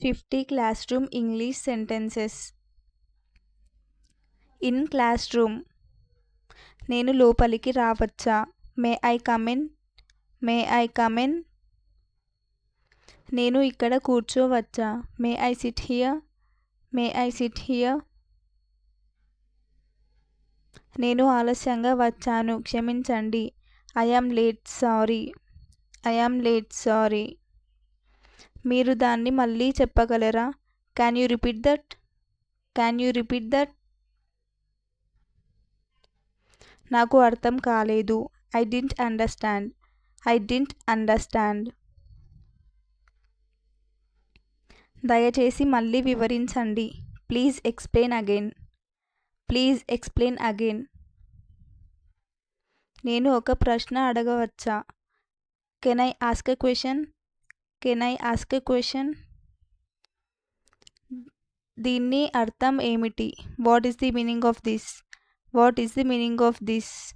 50 classroom English sentences. In classroom. నేను లోపలికి రావచ్చా? May I come in? May I come in? నేను ఇక్కడ కూర్చోవచ్చా? May I sit here? May I sit here? నేను ఆలస్యంగా వచ్చాను, క్షమించండి. I am late, sorry. I am late, sorry. మీరు దాన్ని మళ్ళీ చెప్పగలరా? Can you repeat that? Can you repeat that? నాకు అర్థం కాలేదు. I didn't understand. I didn't understand. దయచేసి మళ్ళీ వివరించండి. Please explain again. Please explain again. నేను ఒక ప్రశ్న అడగవచ్చా? Can I ask a question? Can I ask a question? దీని అర్థం ఏమిటి? What is the meaning of this? What is the meaning of this?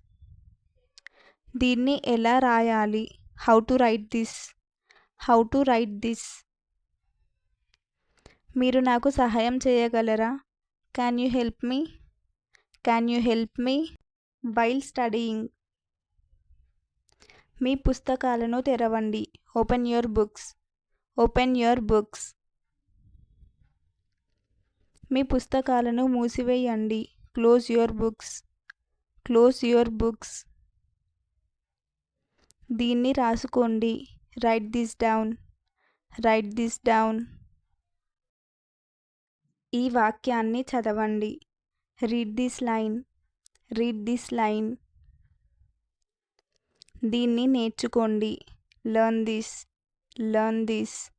దీన్ని ఎలా రాయాలి? How to write this? How to write this? మీరు నాకు సహాయం చేయగలరా? Can you help me? Can you help me? While studying. మీ పుస్తకాలను తెరవండి. Open your books. Open your books. మీ పుస్తకాలను మూసివేయండి. Close your books. Close your books. దీన్ని రాసుకోండి. Right this down. Write this down. ఈ వాక్యాన్ని చదవండి. Read this line. Read this line. దీన్ని నేర్చుకోండి. Learn this. Learn this.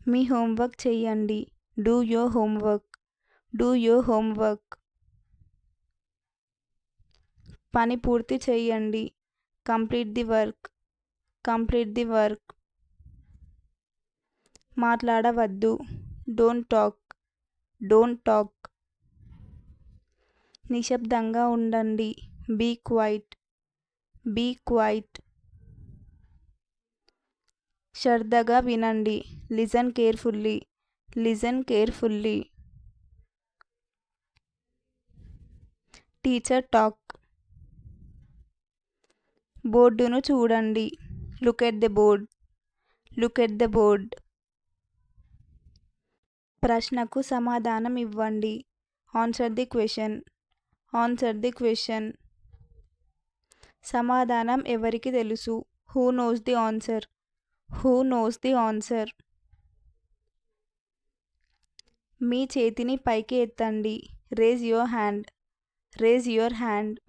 మీ హోంవర్క్ చేయండి. Do your homework. Do your homework. పని పూర్తి చేయండి. Complete the work. Complete the work. మాట్లాడవద్దు. Don't talk. Don't talk. నిశ్శబ్దంగా ఉండండి. Be quiet. Be quiet. శ్రద్ధగా వినండి. Listen carefully. Listen carefully. Teacher talk. బోర్డును చూడండి. Look at the board. Look at the board. ప్రశ్నకు సమాధానం ఇవ్వండి. Answer the question. Answer the question. సమాధానం ఎవరికి తెలుసు? Who knows the answer? Who knows the answer? మీ చేతిని పైకి ఎత్తండి. Raise your hand. Raise your hand.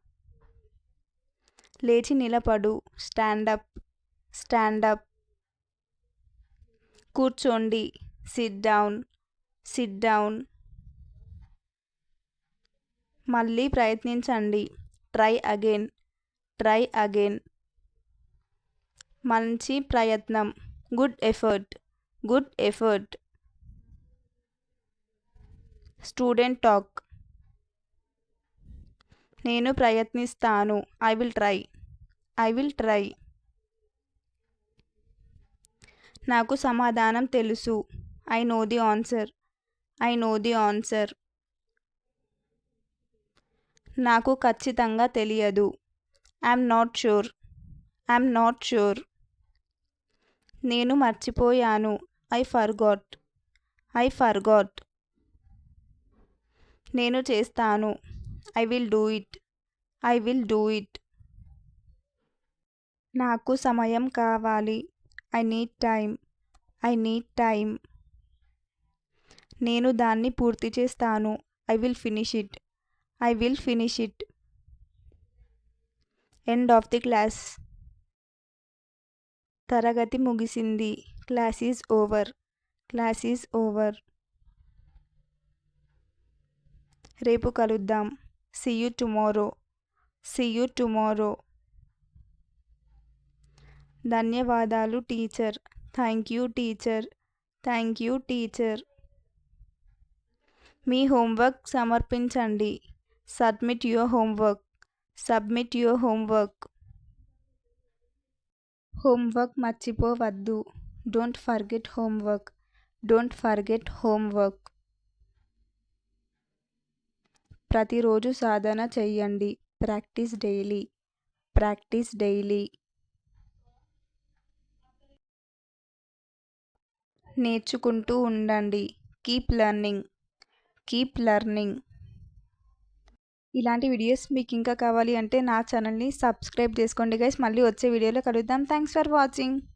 లేచి నిలబడు. Stand up. Stand up. కూర్చోండి. Sit down. Sit down. మళ్ళీ ప్రయత్నించండి. Try again. Try again. మంచి ప్రయత్నం. Good effort. Good effort. Student talk. నేను ప్రయత్నిస్తాను. I will try. I will try. నాకు సమాధానం తెలుసు. I know the answer. I know the answer. నాకు ఖచ్చితంగా తెలియదు. I'm not sure. I'm not sure. నేను మర్చిపోయాను. I forgot. I forgot. నేను చేస్తాను. I will do it. I will do it. నాకు సమయం కావాలి. I need time. I need time. నేను దాన్ని పూర్తి చేస్తాను. I will finish it. I will finish it. End of the class. తరగతి ముగిసింది. Class is over. Class is over. రేపు కలుద్దాం. See you tomorrow. See you tomorrow. ధన్యవాదాలు teacher. Thank you teacher. Thank you teacher. మీ homework సమర్పించండి. Submit your homework. Submit your homework. Homework మర్చిపోవద్దు. Don't forget homework. Don't forget homework. ప్రతిరోజు సాధన చెయ్యండి. Practise daily. Practise daily. నేర్చుకుంటూ ఉండండి. Keep learning. Keep learning. ఇలాంటి వీడియోస్ మీకు ఇంకా కావాలి అంటే నా ఛానల్ని సబ్స్క్రైబ్ చేసుకోండి గైస్. మళ్ళీ వచ్చే వీడియోలో కలుద్దాం. Thanks for watching.